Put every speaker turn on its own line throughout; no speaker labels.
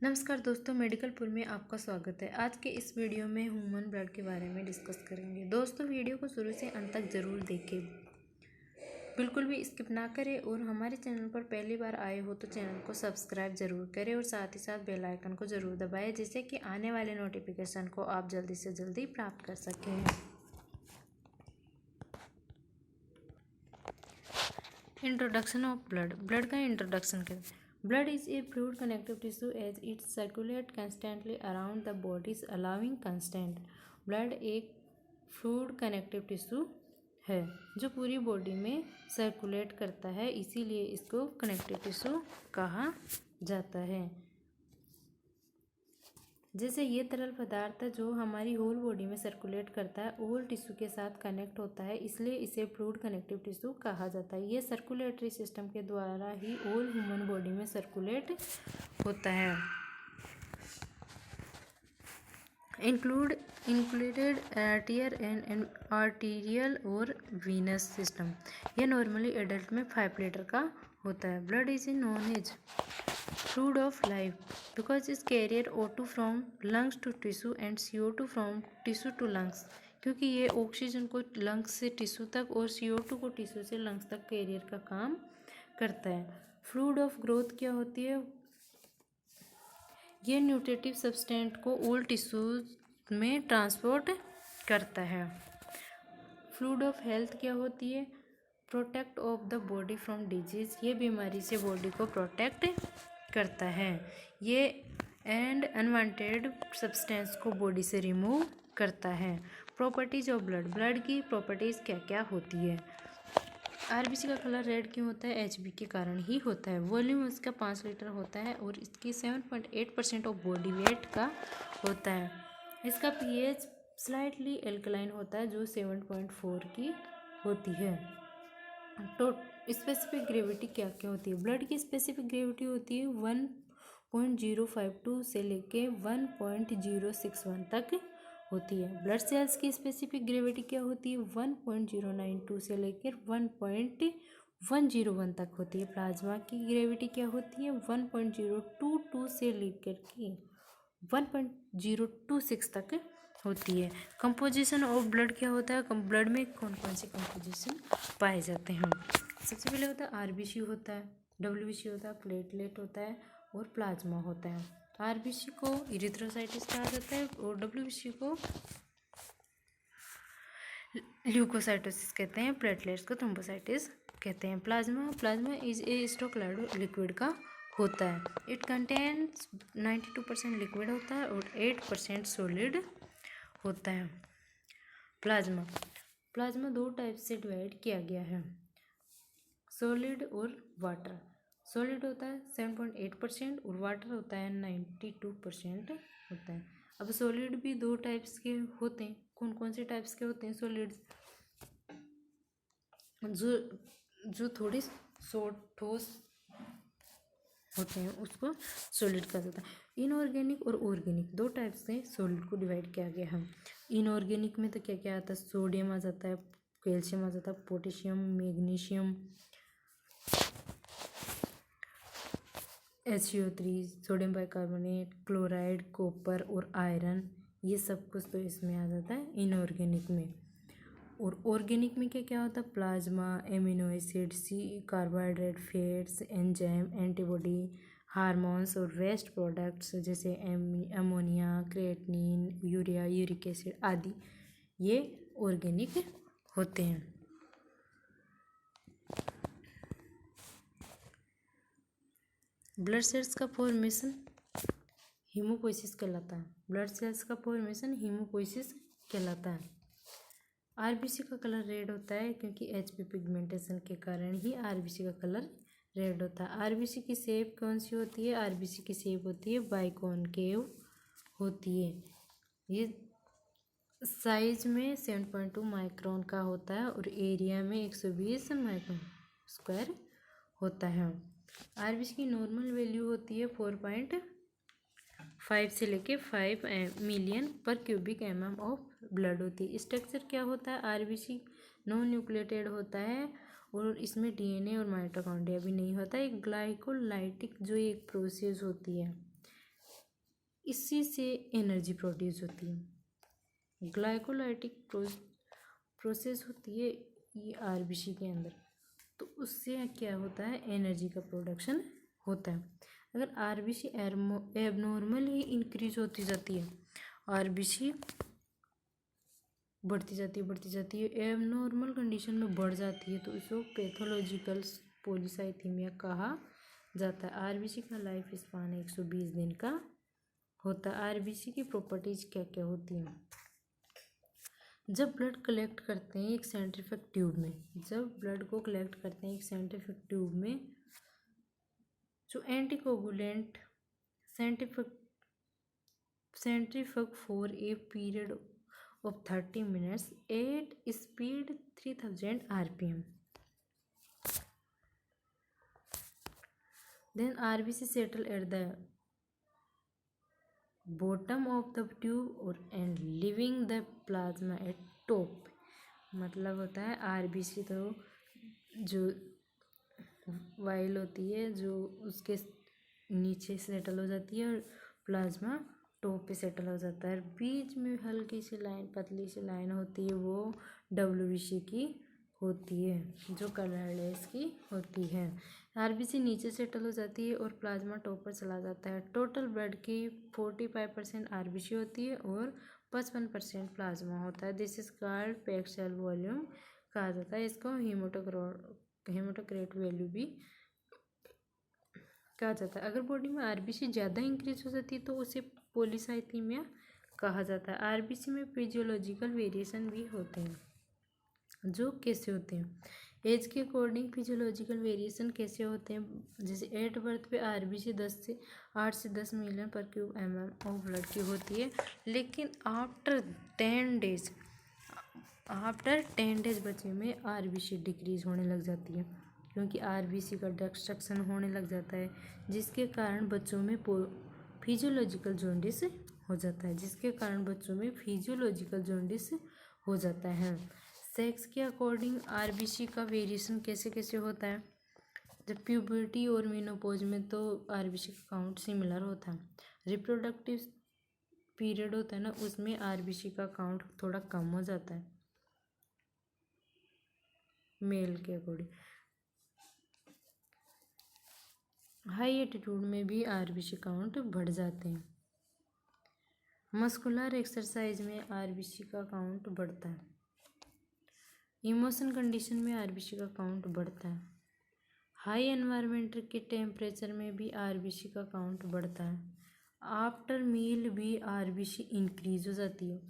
नमस्कार दोस्तों, मेडिकल पुल में आपका स्वागत है। आज के इस वीडियो में ह्यूमन ब्लड के बारे में डिस्कस करेंगे। दोस्तों, वीडियो को शुरू से अंत तक ज़रूर देखें, बिल्कुल भी स्किप ना करें और हमारे चैनल पर पहली बार आए हो तो चैनल को सब्सक्राइब ज़रूर करें और साथ ही साथ बेल आइकन को ज़रूर दबाएं, जिससे कि आने वाले नोटिफिकेशन को आप जल्दी से जल्दी प्राप्त कर सकें। Introduction of blood. ब्लड का इंट्रोडक्शन करें। Blood is a fluid connective tissue as it circulates constantly around the body, allowing constant. Blood एक फ्लूइड कनेक्टिव टिश्यू है जो पूरी बॉडी में सर्कुलेट करता है, इसीलिए इसको कनेक्टिव टिश्यू कहा जाता है। जैसे ये तरल पदार्थ जो हमारी होल बॉडी में सर्कुलेट करता है, होल टिश्यू के साथ कनेक्ट होता है, इसलिए इसे फ्लूइड कनेक्टिव टिश्यू कहा जाता है। ये सर्कुलेटरी सिस्टम के द्वारा ही होल ह्यूमन बॉडी में सर्कुलेट होता है। इंक्लूडेड आर्टीरियल और वीनस सिस्टम। यह नॉर्मली एडल्ट में 5 लीटर का होता है। Blood is known as fluid of life because it's carrier O2 from lungs to tissue and CO2 from tissue to lungs, क्योंकि ये ऑक्सीजन को लंग्स से टिश्यू तक और CO2 को टिश्यू से लंग्स तक कैरियर का काम करता है। फ्लूइड ऑफ ग्रोथ क्या होती है? ये न्यूट्रिटिव सब्सटेंट को ओल्ड टिश्यूज में ट्रांसपोर्ट करता है। फ्लूइड ऑफ हेल्थ क्या होती है? Protect of the body from disease. ये बीमारी से बॉडी को प्रोटेक्ट करता है। ये एंड अनवांटेड सब्सटेंस को बॉडी से रिमूव करता है। Properties of blood. ब्लड की प्रॉपर्टीज क्या क्या होती है? आरबीसी का कलर रेड क्यों होता है? एचबी के कारण ही होता है। वॉल्यूम इसका 5 लीटर होता है और इसकी 7.8% ऑफ बॉडी वेट का होता है। इसका पीएच स्लाइटली एल्कलाइन होता है जो 7.4 की होती है। तो स्पेसिफिक ग्रेविटी क्या क्या होती है? ब्लड की स्पेसिफिक ग्रेविटी होती है 1.052 से लेके 1.061 तक होती है। ब्लड सेल्स की स्पेसिफिक ग्रेविटी क्या होती है? 1.092 से लेकर 1.101 तक होती है। प्लाज्मा की ग्रेविटी क्या होती है? 1.022 से लेकर के 1.026 तक होती है। कंपोजिशन ऑफ ब्लड क्या होता है? ब्लड में कौन कौन से कंपोजिशन पाए जाते हैं? सबसे पहले होता है आरबीसी होता है, डब्ल्यूबीसी होता है, प्लेटलेट होता है और प्लाज्मा होता है। आरबीसी को इरिथ्रोसाइटिस कहा जाता है और डब्ल्यूबीसी को ल्यूकोसाइटोसिस कहते हैं, प्लेटलेट्स को थ्रोम्बोसाइटिस कहते हैं। Plasma is a stock liquid का होता है। इट कंटेन्स 92% लिक्विड होता है और 8% सॉलिड होता है। प्लाज्मा 2 टाइप से डिवाइड किया गया है, सॉलिड और वाटर। सॉलिड होता है 7.8% और वाटर होता है 92% होता है। अब सॉलिड भी 2 टाइप्स के होते हैं। कौन कौन से टाइप्स के होते हैं सॉलिड्स? जो थोड़ी ठोस होते हैं उसको सॉलिड कहा जाता है। इनऑर्गेनिक और ऑर्गेनिक 2 टाइप से सॉलिड को डिवाइड किया गया है। इनऑर्गेनिक में तो क्या क्या आता है? सोडियम आ जाता है, कैल्शियम आ जाता है, potassium, magnesium, HCO3, sodium bicarbonate, chloride, copper और आयरन, ये सब कुछ तो इसमें आ जाता है इनऑर्गेनिक में। और ऑर्गेनिक में क्या क्या होता है? Plasma, amino acid, carbohydrate, fats, enzyme, antibody, hormones और वेस्ट प्रोडक्ट्स जैसे ammonia, creatinine, urea, uric acid आदि, ये ऑर्गेनिक होते हैं। ब्लड सेल्स का फॉर्मेशन हीमोपोइसिस कहलाता है। ब्लड सेल्स का फॉर्मेशन हीमोपोइसिस कहलाता है। आरबीसी का कलर रेड होता है क्योंकि एचबी पिगमेंटेशन के कारण ही आरबीसी का कलर रेड होता है। आरबीसी की शेप कौन सी होती है? आरबीसी की शेप होती है बाइकॉनकेव होती है। ये साइज में 7.2 माइक्रोन का होता है और एरिया में 120 माइक्रोन स्क्वायर होता है। आरबीसी की नॉर्मल वैल्यू होती है 4.5 से लेके 5 मिलियन पर क्यूबिक mm ऑफ ब्लड होती है। स्ट्रक्चर क्या होता है? आरबीसी नॉन न्यूक्लिएटेड होता है और इसमें डीएनए और माइटोकॉन्ड्रिया भी नहीं होता है। एक ग्लाइकोलाइटिक जो एक प्रोसेस होती है, इसी से एनर्जी प्रोड्यूस होती है। ग्लाइकोलाइटिक प्रोसेस होती है ये आरबीसी के अंदर, तो उससे क्या होता है, एनर्जी का प्रोडक्शन होता है। अगर आरबीसी एबनॉर्मल ही इंक्रीज होती जाती है, आरबीसी बढ़ती जाती है एबनॉर्मल कंडीशन में बढ़ जाती है, तो इसको पैथोलॉजिकल पॉलीसाइथीमिया कहा जाता है। आरबीसी का लाइफ स्पान 120 दिन का होता है। आरबीसी की प्रॉपर्टीज क्या क्या होती हैं। जब ब्लड कलेक्ट करते हैं एक सेंट्रीफ्यूज ट्यूब में, जब ब्लड को कलेक्ट करते हैं एक सेंट्रीफ्यूज ट्यूब में, जो anticoagulant centrifuge for a period of 30 minutes at speed 3000 rpm. Then RBC settle at the bottom of the tube and leaving the plasma at top. मतलब होता है आरबीसी तो जो वाइल होती है जो उसके नीचे सेटल हो जाती है और प्लाज्मा टॉप पे सेटल हो जाता है। बीच में हल्की सी लाइन, पतली सी लाइन होती है, वो डब्ल्यूबीसी की होती है, जो कलरलेस की होती है। आरबीसी नीचे सेटल हो जाती है और प्लाज्मा टॉप पर चला जाता है। टोटल ब्लड की 45% आरबीसी होती है और 55% प्लाज्मा होता है। This is called packed cell volume कहा जाता है। इसको हेमाटोक्रेट वैल्यू भी कहा जाता है। अगर बॉडी में आरबीसी ज़्यादा इंक्रीज हो जाती है तो उसे पॉलीसाइथीमिया कहा जाता है। आरबीसी में फिजियोलॉजिकल वेरिएशन भी होते हैं, जो कैसे होते हैं, एज के अकॉर्डिंग फिजियोलॉजिकल वेरिएशन कैसे होते हैं। जैसे एट बर्थ पे आरबीसी 8 से 10 मिलियन पर क्यूब mm ऑफ ब्लड की होती है, लेकिन आफ्टर 10 डेज बच्चे में आरबीसी डिक्रीज होने लग जाती है, क्योंकि आरबीसी का डिस्ट्रक्शन होने लग जाता है, जिसके कारण बच्चों में फिजियोलॉजिकल जॉन्डिस हो जाता है। सेक्स के अकॉर्डिंग आरबीसी का वेरिएशन कैसे कैसे होता है। जब प्यूबर्टी और मेनोपॉज में तो आरबीसी का काउंट सिमिलर होता है। रिप्रोडक्टिव पीरियड होता है ना, उसमें आरबीसी का काउंट थोड़ा कम हो जाता है मेल के अकॉर्डिंग। हाई एटीट्यूड में भी आरबीसी काउंट बढ़ जाते हैं। मस्कुलर एक्सरसाइज में आरबीसी का काउंट बढ़ता है। इमोशन कंडीशन में आरबीसी का काउंट बढ़ता है। हाई एनवायरमेंट के टेम्परेचर में भी आरबीसी का काउंट बढ़ता है। आफ्टर मील भी आरबीसी इंक्रीज हो जाती है।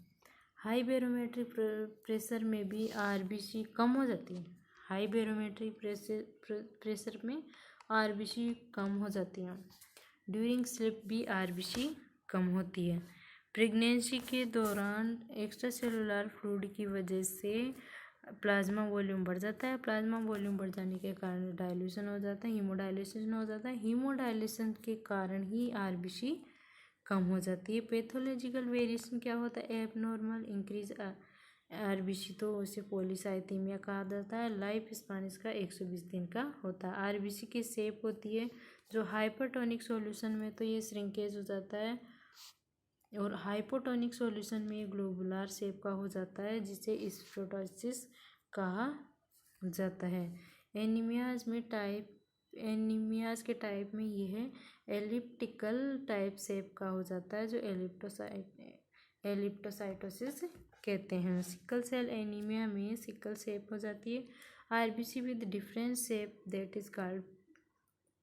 हाई बैरोमेट्रिक प्रेशर में भी आरबीसी कम हो जाती है। हाई बैरोमेट्रिक प्रेशर में आरबीसी कम हो जाती है। ड्यूरिंग स्लीप भी आरबीसी कम होती है। प्रेगनेंसी के दौरान एक्स्ट्रा सेलुलर फ्लूइड की वजह से प्लाज्मा वॉल्यूम बढ़ जाता है। प्लाज्मा वॉल्यूम बढ़ जाने के कारण डायल्यूशन हो जाता है, हीमोडायलिसिस हो जाता है। हीमोडायलिसिस के कारण ही आरबीसी कम हो जाती है। पैथोलॉजिकल वेरिएशन क्या होता है, एबनॉर्मल इंक्रीज आरबीसी, तो उसे पॉलीसाइथीमिया कहा जाता है। लाइफ स्पान इसका 120 दिन का होता है। आरबीसी की शेप होती है जो हाइपरटोनिक सॉल्यूशन में तो ये श्रिंकेज हो जाता है, और हाइपोटोनिक सॉल्यूशन में ग्लोबुलर शेप का हो जाता है, जिसे स्फेरोसिस कहा जाता है। एनीमियाज के टाइप में यह एलिप्टिकल टाइप शेप का हो जाता है, जो एलिप्टोसाइटोसिस कहते हैं। सिकल सेल एनीमिया में सिकल शेप हो जाती है। RBC with different shape that is called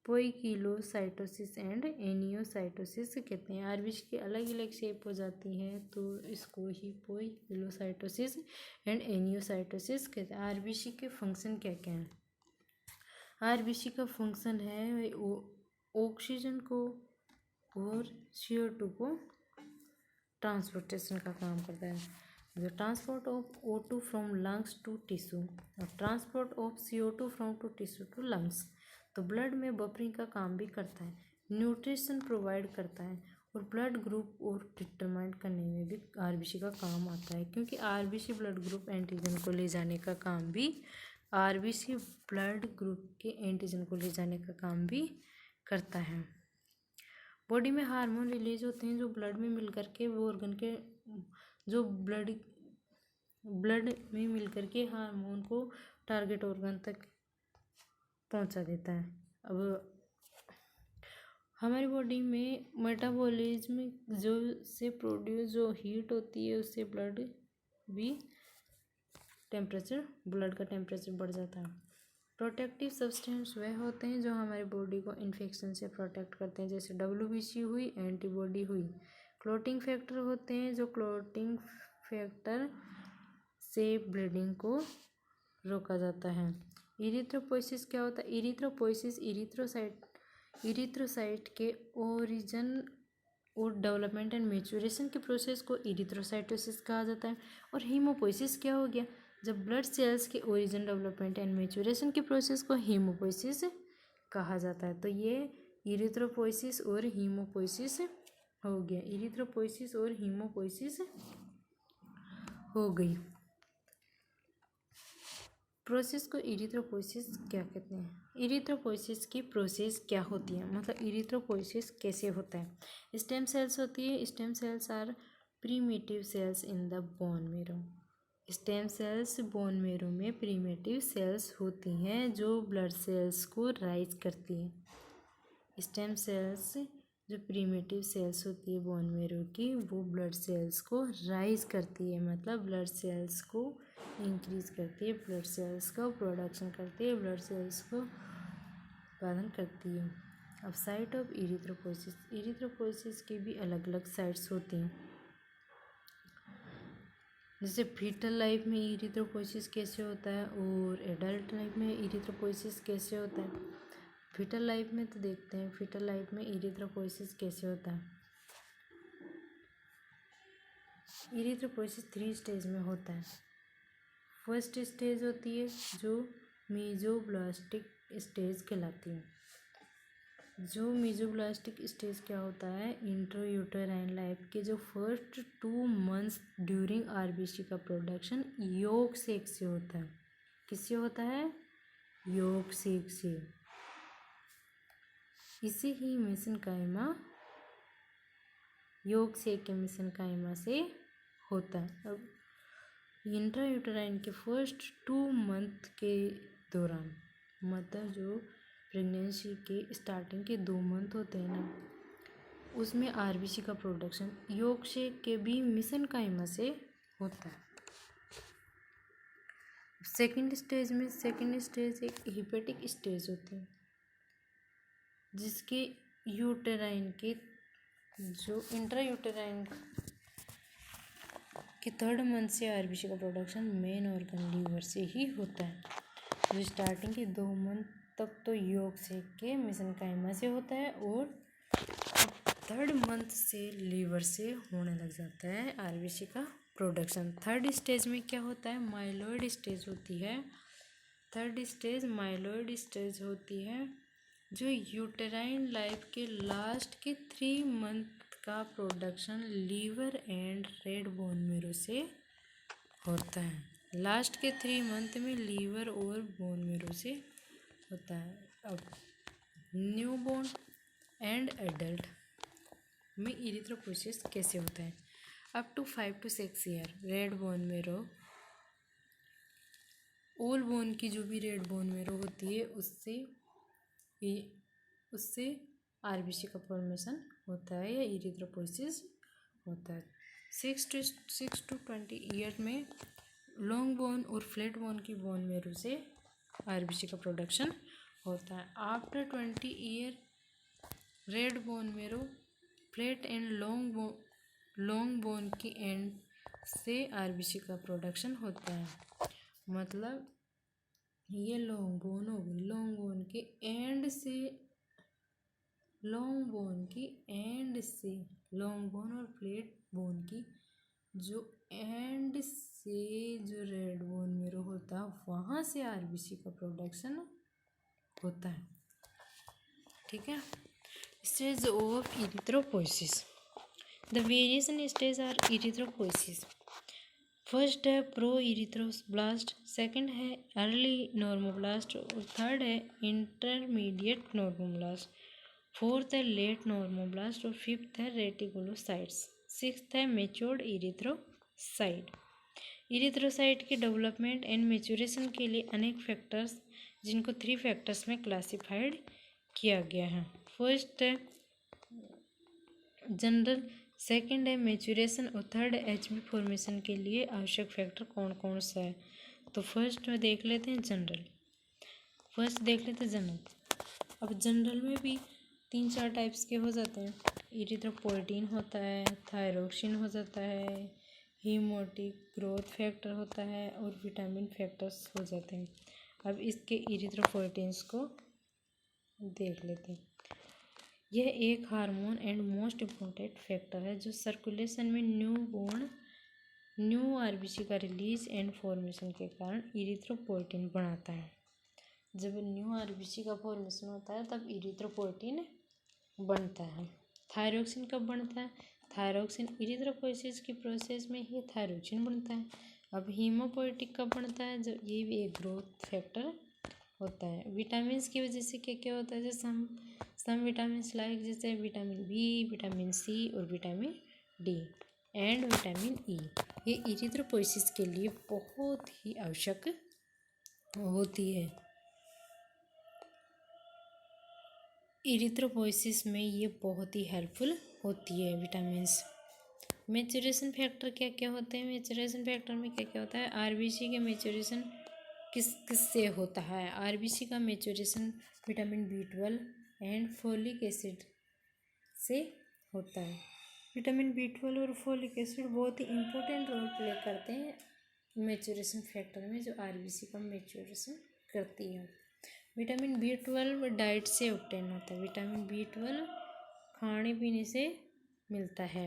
poikilocytosis and anisocytosis कहते हैं। आरबीसी की अलग अलग शेप हो जाती हैं, तो इसको ही पोइकिलोसाइटोसिस एंड एनियोसाइटोसिस कहते हैं। आरबीसी के फंक्शन क्या क्या हैं। आरबीसी का फंक्शन है ऑक्सीजन को और CO2 को ट्रांसपोर्टेशन का काम करता है। The transport of O2 from lungs to tissue और transport of CO2 from to tissue to lungs, तो ब्लड में बफरिंग का काम भी करता है, न्यूट्रिशन प्रोवाइड करता है, और ब्लड ग्रुप और डिटरमाइन करने में भी आरबीसी का काम आता है, क्योंकि आरबीसी ब्लड ग्रुप एंटीजन को ले जाने का काम भी आरबीसी ब्लड ग्रुप के एंटीजन को ले जाने का काम भी करता है। बॉडी में हार्मोन रिलीज होते हैं जो ब्लड में मिल करके वो ऑर्गन के जो ब्लड में मिल करके हार्मोन को टारगेट ऑर्गन तक पहुंचा देता है। अब हमारी बॉडी में मेटाबॉलिज्म जो से प्रोड्यूस जो हीट होती है उससे ब्लड का टेम्परेचर बढ़ जाता है। प्रोटेक्टिव सब्सटेंस वह होते हैं जो हमारी बॉडी को इन्फेक्शन से प्रोटेक्ट करते हैं, जैसे WBC हुई, एंटीबॉडी हुई। क्लोटिंग फैक्टर होते हैं जो क्लोटिंग फैक्टर से ब्लीडिंग को रोका जाता है। इरिथ्रोपोइसिस क्या होता है? इरिथ्रोपोइसिस इरिथ्रोसाइट के ओरिजिन और डेवलपमेंट एंड मैच्योरेशन के प्रोसेस को इरिथ्रोसाइटोसिस कहा जाता है। और हीमोपोइसिस क्या हो गया? जब ब्लड सेल्स के ओरिजिन, डेवलपमेंट एंड मैच्योरेशन के प्रोसेस को हीमोपोइसिस कहा जाता है। तो ये इरिथ्रोपोइसिस और हीमोपोइसिस हो गया, इरिथ्रोपोइसिस और हीमोपोइसिस हो गई। प्रोसेस को इरिथ्रोपोइसिस क्या कहते हैं? इरिथ्रोपोइसिस की प्रोसेस क्या होती है, मतलब इरिथ्रोपोइसिस कैसे होता है? स्टेम सेल्स होती है। Stem cells are primitive cells in the bone marrow. Stem cells bone marrow में प्रीमेटिव सेल्स होती हैं जो ब्लड सेल्स को राइज करती हैं। स्टेम सेल्स जो प्रीमेटिव सेल्स होती है बोन मैरो की, वो ब्लड सेल्स को राइज करती है, मतलब ब्लड सेल्स को इंक्रीज करती है, ब्लड सेल्स का प्रोडक्शन करती है, ब्लड सेल्स को उत्पादन करती है। अब साइट ऑफ इरिथ्रोपोइसिस की भी अलग अलग साइट्स होती हैं। जैसे फीटल लाइफ में इरिथ्रोपोइसिस कैसे होता है और एडल्ट लाइफ में इरिथ्रोपोइसिस कैसे होता है। फीटल लाइफ में तो देखते हैं फीटल लाइफ में इरिथ्रोपोइसिस कैसे होता है। इरिथ्रोपोइसिस 3 स्टेज में होता है। फर्स्ट स्टेज होती है जो मीजोब्लास्टिक स्टेज कहलाती है। जो मीजोब्लास्टिक स्टेज क्या होता है? इंट्रायूटेराइन लाइफ के जो फर्स्ट 2 मंथ्स ड्यूरिंग RBC का प्रोडक्शन योग सेक से होता है। किससे होता है? योग सेक से। इसे ही मेसेनकाइमा, योग सेक के मेसेनकाइमा से होता है। अब इंट्रायूटेराइन के फर्स्ट 2 मंथ के दौरान, मतलब जो प्रेगनेंसी के स्टार्टिंग के 2 मंथ होते हैं ना, उसमें RBC का प्रोडक्शन योग सेक के भी मेसेनकाइमा से होता है। सेकेंड स्टेज एक हिपेटिक स्टेज होती है जिसके यूटेराइन के जो इंट्रायूटेराइन के 3rd मंथ से RBC का प्रोडक्शन मेन ऑर्गन लीवर से ही होता है। जो स्टार्टिंग के 2 मंथ तक तो योग सेक के मेसेनकाइमा से होता है और 3rd मंथ से लीवर से होने लग जाता है RBC का प्रोडक्शन। 3rd स्टेज में क्या होता है? माइलॉइड स्टेज होती है। 3rd स्टेज माइलॉइड स्टेज होती है जो यूटेराइन लाइफ के लास्ट के 3 मंथ का production liver and red bone marrow से होता है। लास्ट के 3 मंथ में लीवर और बोन मैरो से होता है। अब न्यूबॉर्न एंड एडल्ट में इरिथ्रोपोइसिस कैसे होता है? Up to 5 to 6 year red bone marrow, all bone की जो भी रेड बोन मैरो होती है उससे RBC का फॉर्मेशन होता है या इरिथ्रोपोइसिस होता है। 6 to 20 ईयर में लॉन्ग बोन और फ्लैट बोन की बोन मैरो से RBC का प्रोडक्शन होता है। After 20 year red bone marrow, flat and long bone की एंड से RBC का प्रोडक्शन होता है। मतलब ये लॉन्ग बोन हो गई, लॉन्ग बोन के एंड से, लॉन्ग बोन और फ्लैट बोन की जो एंड से जो रेड बोन मैरो होता है वहाँ से RBC का प्रोडक्शन होता है। ठीक है। Stage of erythropoiesis. The variation stage are erythropoiesis. First है प्रो इरिथ्रोब्लास्ट, सेकंड है अर्ली नॉर्मोब्लास्ट और थर्ड है इंटरमीडिएट नॉर्मोब्लास्ट। फोर्थ है लेट नॉर्मोब्लास्ट और फिफ्थ है रेटिकुलोसाइट्स। सिक्स्थ है मेच्योर्ड इरिथ्रोसाइट। इरिथ्रोसाइट की डेवलपमेंट एंड मेच्योरेशन के लिए अनेक फैक्टर्स, जिनको 3 फैक्टर्स में क्लासिफाइड किया गया है। फर्स्ट है जनरल, सेकंड है मेच्योरेशन और थर्ड है एचबी फॉर्मेशन के लिए आवश्यक फैक्टर कौन कौन सा है। तो फर्स्ट में देख लेते हैं जनरल। अब जनरल में भी 3-4 टाइप्स के हो जाते हैं। इरिथ्रोपोइटिन होता है, थायरोक्सिन हो जाता है, हीमोटिक ग्रोथ फैक्टर होता है और विटामिन फैक्टर्स हो जाते हैं। अब इसके इरिथ्रोपोइटिन्स को देख लेते हैं। यह एक hormone and most important factor है जो सर्कुलेशन में न्यू आरबीसी का रिलीज एंड फॉर्मेशन के कारण इरिथ्रोपोइटिन बनाता है। जब न्यू आरबीसी का फॉर्मेशन होता है तब इरिथ्रोपोइटिन बनता है। थायरोक्सिन कब बनता है? थायरोक्सिन इरिथ्रोपोइसिस की प्रोसेस में ही थायरोक्सिन बनता है। अब हीमोपोइटिक कब बनता है? जब ये भी एक ग्रोथ फैक्टर होता है। विटामिन की वजह से क्या क्या होता है? जैसे सम विटामिन लाइक जैसे विटामिन बी, विटामिन सी और vitamin D and vitamin E, ये इरिथ्रोपोइसिस के लिए बहुत ही आवश्यक होती है। इरिथ्रोपोइसिस में ये बहुत ही हेल्पफुल होती है विटामिन्स। मेच्योरेशन फैक्टर क्या क्या होते हैं? मेच्योरेशन फैक्टर में क्या क्या होता है? आरबीसी के मेच्योरेशन किस से होता है? आरबीसी का maturation vitamin B12 and folic acid से होता है। विटामिन B12 और फोलिक एसिड बहुत ही इम्पोर्टेंट रोल प्ले करते हैं मेच्योरेशन फैक्टर में, जो आरबीसी का मेच्योरेशन करती है। विटामिन B12 डाइट से ऑब्टेन होता है। विटामिन B12 खाने पीने से मिलता है।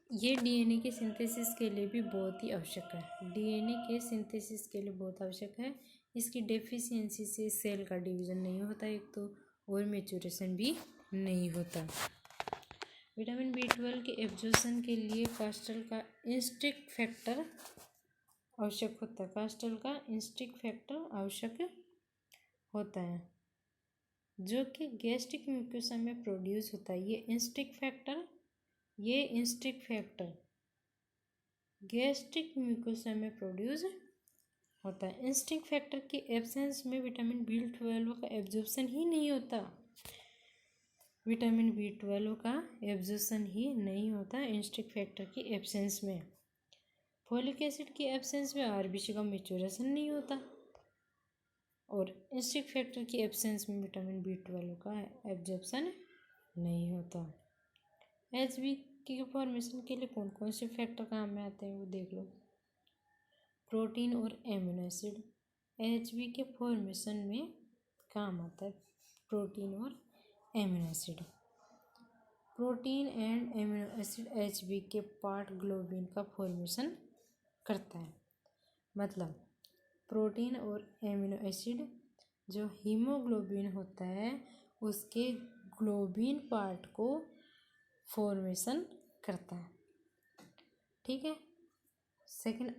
ये डीएनए के सिंथेसिस के लिए भी बहुत ही आवश्यक है। डीएनए के सिंथेसिस के लिए बहुत आवश्यक है। इसकी डेफिशिएंसी से सेल का डिवीजन नहीं होता एक तो, और मेच्योरेशन भी नहीं होता। विटामिन B12 के एब्जॉर्प्शन के लिए कास्टल का इंस्टिक फैक्टर आवश्यक होता है। कास्टल का इंस्टिक फैक्टर आवश्यक होता है जो कि गैस्ट्रिक म्यूकोसा में प्रोड्यूस होता है। ये इंस्टिक फैक्टर गैस्ट्रिक म्यूकोसा में प्रोड्यूस होता है। इंस्टिक फैक्टर की एब्सेंस में विटामिन B12 का एब्जॉर्प्शन ही नहीं होता। विटामिन B12 का एब्जॉर्प्शन ही नहीं होता इंस्टिक फैक्टर की एब्सेंस में। फोलिक एसिड की एब्सेंस में आरबीसी का मेच्योरेशन नहीं होता और इंस्टिक फैक्टर की एब्सेंस में विटामिन B12 का एब्जॉर्प्शन नहीं होता। एचबी के फॉर्मेशन के लिए कौन कौन से फैक्टर काम में आते हैं वो देख लो। प्रोटीन और एमिनो एसिड एचबी के फॉर्मेशन में काम आता है। प्रोटीन और amino acid, protein and amino acid HB के पार्ट ग्लोबिन का फॉर्मेशन करता है। मतलब प्रोटीन और एमिनो एसिड जो हीमोग्लोबिन होता है उसके ग्लोबिन पार्ट को फॉर्मेशन करता है। ठीक है। सेकंड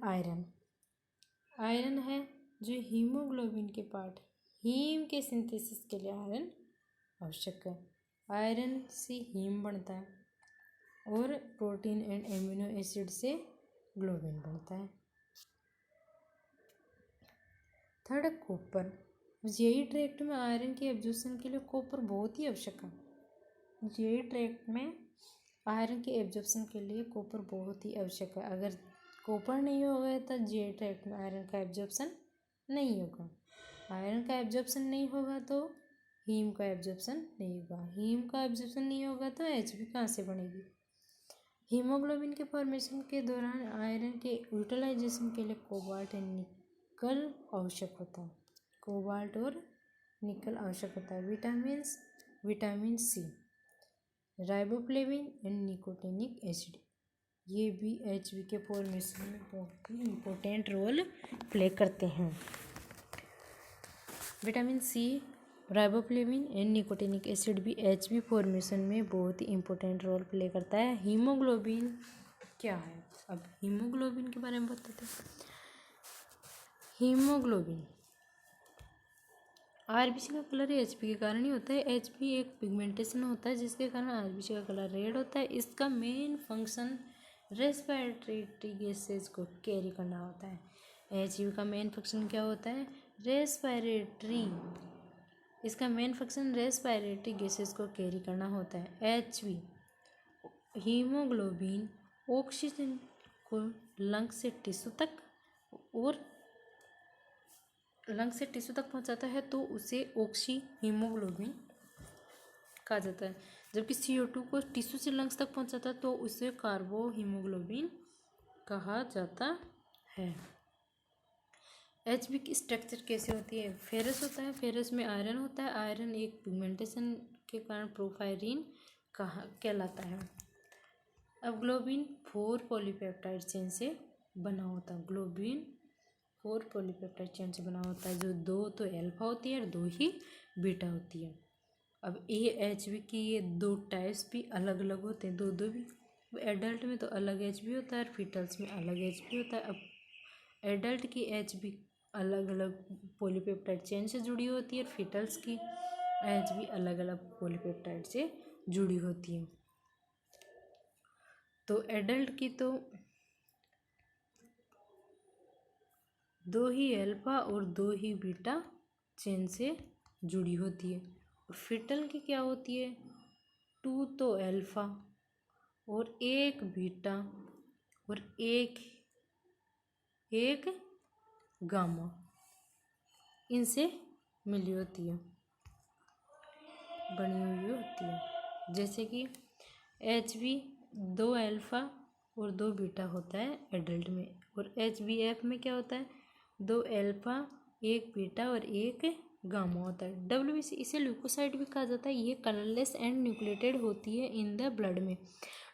आयरन है जो हीमोग्लोबिन के पार्ट, हीम के सिंथेसिस के लिए आयरन आवश्यक है। आयरन से हीम बनता है और प्रोटीन एंड एमिनो एसिड से ग्लोबिन बनता है। थर्ड कॉपर, जीआई ट्रैक्ट में आयरन के एब्जॉर्प्शन के लिए कॉपर बहुत ही आवश्यक है। जीआई ट्रैक्ट में आयरन के एब्जॉर्प्शन के लिए कॉपर बहुत ही आवश्यक है। अगर कॉपर नहीं होगा तो जीआई ट्रैक्ट में आयरन का एब्जॉर्प्शन नहीं होगा। आयरन का एब्जॉर्प्शन नहीं होगा तो हीम का एब्जॉर्प्शन नहीं होगा। हीम का एब्जॉर्प्शन नहीं होगा तो एचबी कहाँ से बनेगी? हीमोग्लोबिन के फॉर्मेशन के दौरान आयरन के यूटिलाइजेशन के लिए कोबाल्ट एंड निकल आवश्यक होता है। कोबाल्ट और निकल आवश्यक होता है। Vitamin C, riboflavin and nicotinic acid, ये भी एचबी के फॉर्मेशन में बहुत ही इम्पोर्टेंट रोल प्ले करते हैं। Vitamin C, riboflavin and nicotinic acid भी एचबी फॉर्मेशन में बहुत ही इम्पोर्टेंट रोल प्ले करता है। हीमोग्लोबिन क्या है? अब हीमोग्लोबिन के बारे में बताते हैं। हीमोग्लोबिन आरबीसी का कलर एचबी के कारण ही होता है। एचबी एक पिगमेंटेशन होता है जिसके कारण आरबीसी का कलर रेड होता है। इसका मेन फंक्शन रेस्पिरेटरी गैसेज को कैरी करना होता है। एचबी का मेन फंक्शन क्या होता है? इसका मेन फंक्शन रेस्पिरेटरी गैसेज को कैरी करना होता है। एचबी हीमोग्लोबिन ऑक्सीजन को लंग्स से टिश्यू तक पहुंचाता है तो उसे ऑक्सी हीमोग्लोबिन कहा जाता है। जबकि CO2 को टिश्यू से लंग्स तक पहुंचाता है तो उसे कार्बो हीमोग्लोबिन कहा जाता है। एचबी की स्ट्रक्चर कैसे होती है? फेरस होता है, फेरस में आयरन होता है। आयरन एक पिगमेंटेशन के कारण प्रोफायरिन कहलाता है। अब ग्लोबिन 4 पॉलीपेप्टाइड चेन से बना होता है। ग्लोबिन 4 पॉलीपेप्टाइड चेन से बना होता है, जो 2 तो अल्फा होती है और 2 ही बीटा होती है। अब एचबी की ये 2 टाइप्स भी अलग अलग होते हैं, दो भी। एडल्ट में तो अलग एचबी होता है और फीटल्स में अलग एचबी होता है। अब एडल्ट की एचबी अलग अलग पॉलीपेप्टाइड चेन से जुड़ी होती है और फीटल्स की एचबी अलग अलग पॉलीपेप्टाइड से जुड़ी होती है। तो एडल्ट की तो 2 ही अल्फा और 2 ही बीटा चेन से जुड़ी होती है। और फीटल की क्या होती है? 2 तो अल्फा और 1 बीटा और एक गामा इनसे मिली होती है, बनी हुई होती है। जैसे कि एचबी 2 अल्फा और 2 बीटा होता है एडल्ट में, और HbF में क्या होता है? 2 अल्फा 1 बीटा और 1 गामा होता है। WBC इसे ल्यूकोसाइट भी कहा जाता है। ये कलरलेस एंड न्यूक्लिएटेड होती है इन द ब्लड में।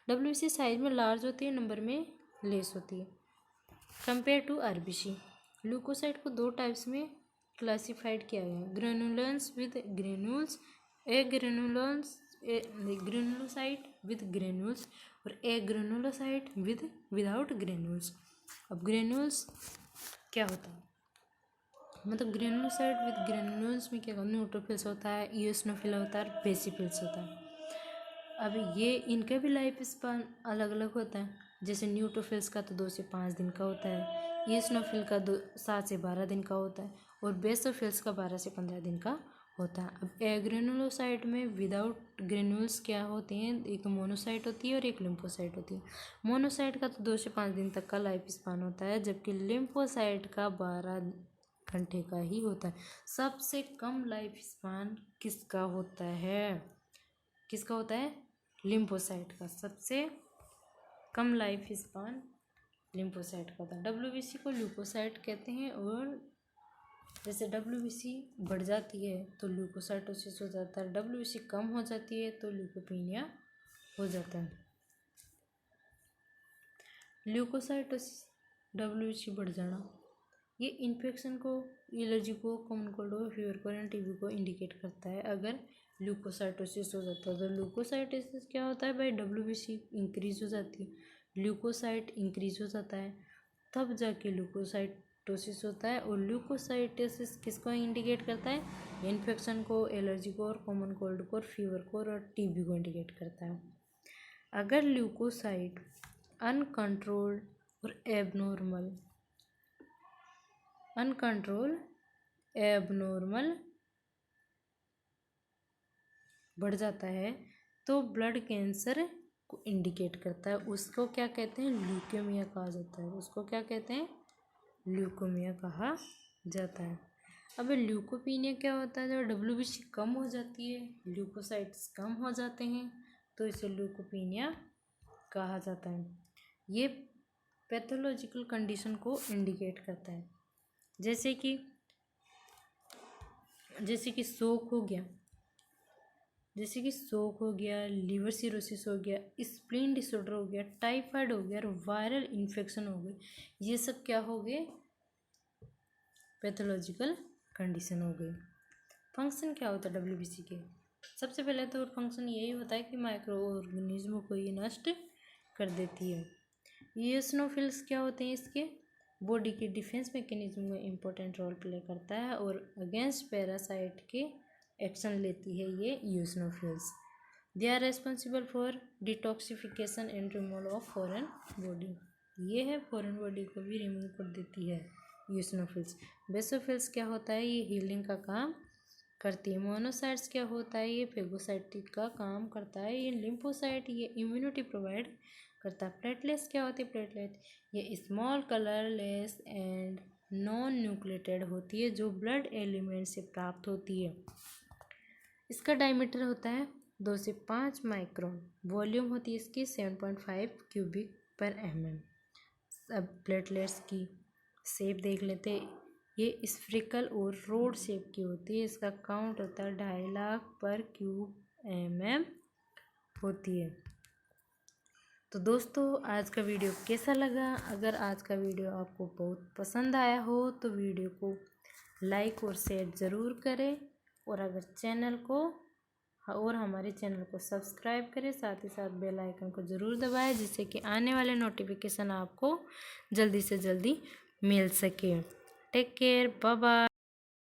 WBC साइज में लार्ज होती है, नंबर में लेस होती है कंपेयर टू आरबीसी। ल्यूकोसाइट को 2 टाइप्स में क्लासिफाइड किया गया है। ग्रेनुलेंस with granules, granulocyte with granules और ग्रेनुलोसाइट विदाउट ग्रेन्यूल्स। अब ग्रेन्यूल्स क्या होता है? मतलब ग्रेनुलोसाइट विद ग्रेन्यूल्स में क्या होता है? न्यूट्रोफिल्स होता है, इओसिनोफिल होता है और बेसिफिल्स होता है। अब ये इनका भी लाइफ स्पान अलग अलग होता है। जैसे न्यूट्रोफिल्स का तो 2 से 5 दिन का होता है, इओसिनोफिल का 7 से 12 दिन का होता है और बेसोफिल्स का 12 से 15 दिन का होता है। अब ग्रेनुलोसाइट में विदाउट ग्रेन्यूल्स क्या होते हैं? एक मोनोसाइट होती है और एक लिम्फोसाइट होती है। मोनोसाइट का तो 2 से 5 दिन तक का लाइफ स्पान होता है, जबकि लिम्फोसाइट का 12 घंटे का ही होता है। सबसे कम लाइफ स्पान किसका होता है? लिम्फोसाइट का सबसे कम लाइफ स्पान लिम्फोसाइट का होता है। WBC को ल्यूकोसाइट कहते हैं, और जैसे WBC बढ़ जाती है तो ल्यूकोसाइटोसिस हो जाता है, WBC कम हो जाती है तो ल्यूकोपीनिया हो जाता है। ल्यूकोसाइटोसिस, WBC बढ़ जाना, ये इन्फेक्शन को, एलर्जी को, कॉमन कोल्ड को, फीवर को, TB को इंडिकेट करता है। अगर ल्यूकोसाइटोसिस हो जाता है तो ल्यूकोसाइटोसिस क्या होता है भाई? WBC इंक्रीज हो जाती है, ल्यूकोसाइट इंक्रीज हो जाता है, तब जाके ल्यूकोसाइटोसिस होता है। और ल्यूकोसाइटोसिस किसको इंडिकेट करता है? इन्फेक्शन को, एलर्जी को और कॉमन कोल्ड को और फीवर को और TB को इंडिकेट करता है। अगर ल्यूकोसाइट अनकंट्रोल्ड और एबनॉर्मल बढ़ जाता है तो ब्लड कैंसर को इंडिकेट करता है। उसको क्या कहते हैं? ल्यूकेमिया कहा जाता है। उसको क्या कहते हैं? ल्यूकेमिया कहा जाता है। अब ल्यूकोपीनिया क्या होता है? जब WBC कम हो जाती है, ल्यूकोसाइट्स कम हो जाते हैं तो इसे ल्यूकोपीनिया कहा जाता है। ये पैथोलॉजिकल कंडीशन को इंडिकेट करता है। जैसे कि शोक हो गया, लिवर सिरोसिस हो गया, स्प्लीन डिसऑर्डर हो गया, टाइफाइड हो गया और वायरल इन्फेक्शन हो गई। ये सब क्या हो गए? पैथोलॉजिकल कंडीशन हो गई। फंक्शन क्या होता है WBC के? सबसे पहले तो फंक्शन यही होता है कि माइक्रो ऑर्गेनिज्म को ये नष्ट कर देती है। इओसिनोफिल्स क्या होते हैं इसके? बॉडी की डिफेंस मैकेनिज्म में इम्पोर्टेंट रोल प्ले करता है और अगेंस्ट पैरासाइट के एक्शन लेती है ये eosinophils. They are responsible for detoxification and removal of foreign body. ये है फॉरेन बॉडी को भी रिमूव कर देती है यूसिनोफिल्स। बेसोफिल्स क्या होता है, ये हीलिंग का काम करती है। मोनोसाइट्स क्या होता है, ये फेगोसाइटिक का काम करता है। ये लिम्फोसाइट ये इम्यूनिटी प्रोवाइड करता है। प्लेटलेट्स क्या होती है, प्लेटलेट ये small colourless and non nucleated होती है जो ब्लड एलिमेंट से प्राप्त होती है। इसका डायमीटर होता है 2 से 5 माइक्रोन। वॉल्यूम होती है इसकी 7.5 क्यूबिक पर mm। अब प्लेटलेट्स की शेप देख लेते हैं। ये स्फेरिकल और रोड शेप की होती है। इसका काउंट होता है 2.5 लाख पर क्यूब mm होती है। तो दोस्तों आज का वीडियो कैसा लगा? अगर आज का वीडियो आपको बहुत पसंद आया हो तो वीडियो को लाइक और शेयर ज़रूर करें और अगर चैनल को और हमारे चैनल को सब्सक्राइब करें, साथ ही साथ बेल आइकन को ज़रूर दबाएं जिससे कि आने वाले नोटिफिकेशन आपको जल्दी से जल्दी मिल सके। Take care, bye bye.